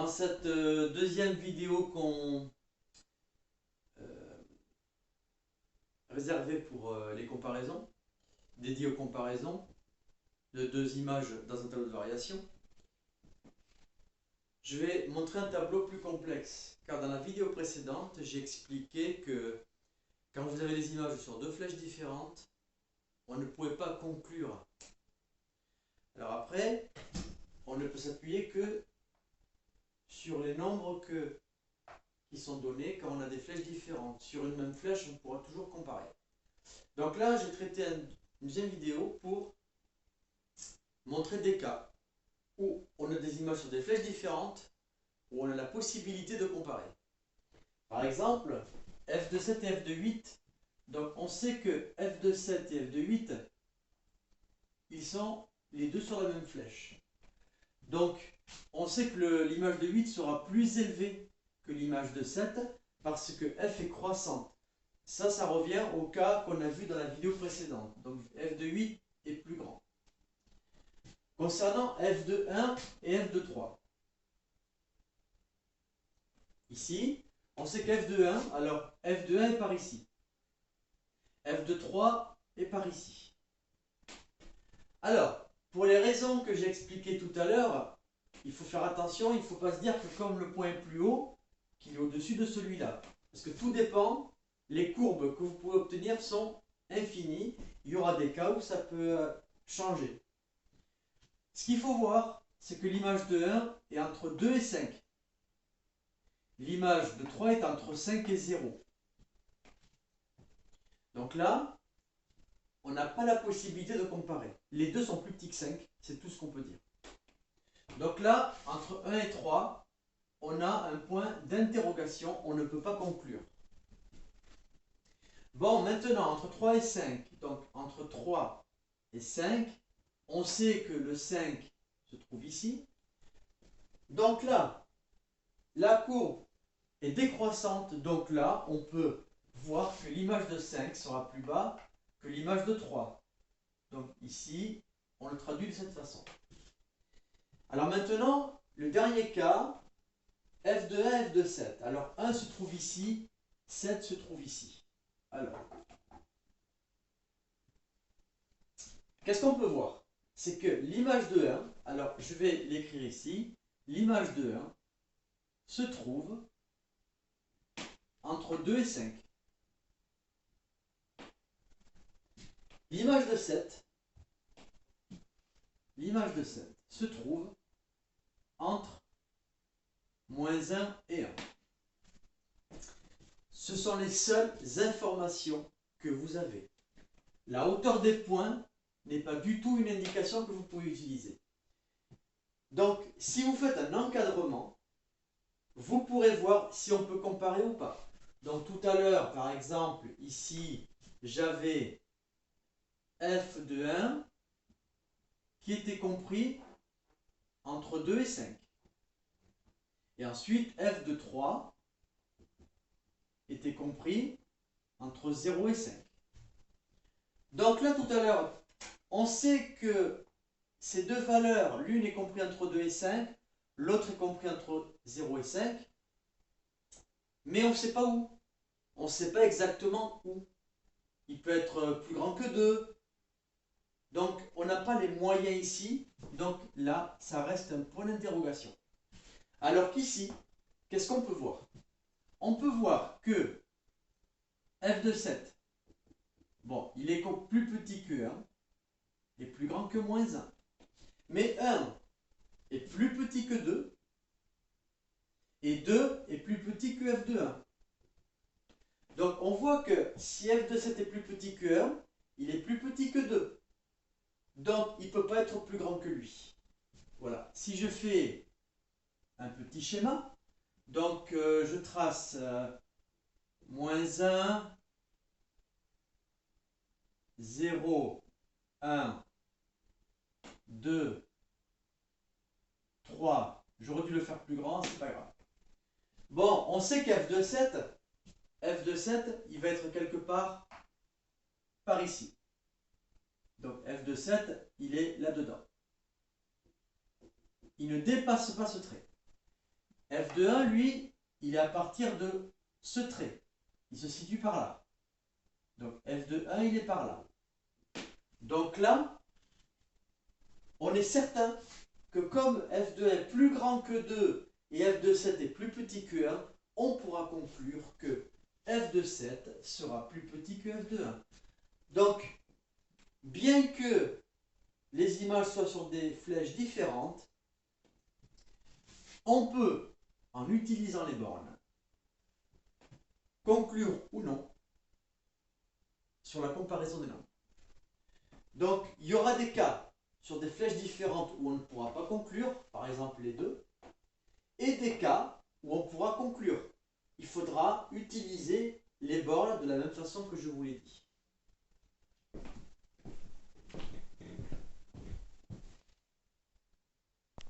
Dans cette deuxième vidéo qu'on réservée pour les comparaisons, dédiée aux comparaisons de deux images dans un tableau de variation, je vais montrer un tableau plus complexe, car dans la vidéo précédente, j'ai expliqué que quand vous avez des images sur deux flèches différentes, on ne pouvait pas conclure. Alors après, on ne peut s'appuyer que sur les nombres qui sont donnés quand on a des flèches différentes. Sur une même flèche, on pourra toujours comparer. Donc là, j'ai traité une deuxième vidéo pour montrer des cas où on a des images sur des flèches différentes, où on a la possibilité de comparer. Par exemple, f de 7 et f de 8. Donc on sait que f de 7 et f de 8, ils sont les deux sur la même flèche. Donc on sait que l'image de 8 sera plus élevée que l'image de 7 parce que f est croissante. Ça revient au cas qu'on a vu dans la vidéo précédente. Donc f de 8 est plus grand. Concernant f de 1 et f de 3. Ici, on sait que f de 1, alors f de 1 est par ici. f de 3 est par ici. Alors, pour les raisons que j'ai expliquées tout à l'heure, il faut faire attention, il ne faut pas se dire que comme le point est plus haut, qu'il est au-dessus de celui-là. Parce que tout dépend, les courbes que vous pouvez obtenir sont infinies. Il y aura des cas où ça peut changer. Ce qu'il faut voir, c'est que l'image de 1 est entre 2 et 5. L'image de 3 est entre 5 et 0. Donc là, on n'a pas la possibilité de comparer. Les deux sont plus petits que 5, c'est tout ce qu'on peut dire. Donc là, entre 1 et 3, on a un point d'interrogation, on ne peut pas conclure. Bon, maintenant, entre 3 et 5, donc entre 3 et 5, on sait que le 5 se trouve ici. Donc là, la courbe est décroissante, donc là, on peut voir que l'image de 5 sera plus bas que l'image de 3. Donc ici, on le traduit de cette façon. Alors maintenant, le dernier cas, f de 1, f de 7. Alors 1 se trouve ici, 7 se trouve ici. Alors, qu'est-ce qu'on peut voir? C'est que l'image de 1, alors je vais l'écrire ici, l'image de 1 se trouve entre 2 et 5. L'image de 7 se trouve entre moins 1 et 1. Ce sont les seules informations que vous avez. La hauteur des points n'est pas du tout une indication que vous pouvez utiliser. Donc, si vous faites un encadrement, vous pourrez voir si on peut comparer ou pas. Donc, tout à l'heure, par exemple, ici, j'avais f de 1 qui était compris entre 2 et 5. Et ensuite, f de 3 était compris entre 0 et 5. Donc là, tout à l'heure, on sait que ces deux valeurs, l'une est comprise entre 2 et 5, l'autre est comprise entre 0 et 5, mais on ne sait pas où. On ne sait pas exactement où. Il peut être plus grand que 2. Donc, on n'a pas les moyens ici. Donc là, ça reste un point d'interrogation. Alors qu'ici, qu'est-ce qu'on peut voir? On peut voir que f de 7, bon, il est plus petit que 1 et plus grand que moins 1. Mais 1 est plus petit que 2 et 2 est plus petit que f de 1. Donc on voit que si f de 7 est plus petit que 1, il est plus petit que 2. Donc il ne peut pas être plus grand que lui. Voilà. Si je fais un petit schéma, donc je trace moins 1, 0, 1, 2, 3. J'aurais dû le faire plus grand, c'est pas grave. Bon, on sait qu'f de 7, il va être quelque part par ici. Donc f de 7, il est là-dedans. Il ne dépasse pas ce trait. f de 1, lui, il est à partir de ce trait. Il se situe par là. Donc f de 1, il est par là. Donc là, on est certain que comme f de 1 est plus grand que 2 et f de 7 est plus petit que 1, on pourra conclure que f de 7 sera plus petit que f de 1. Donc, bien que les images soient sur des flèches différentes, on peut, en utilisant les bornes, conclure ou non sur la comparaison des nombres. Donc, il y aura des cas sur des flèches différentes où on ne pourra pas conclure, par exemple les deux, et des cas où on pourra conclure. Il faudra utiliser les bornes de la même façon que je vous l'ai dit.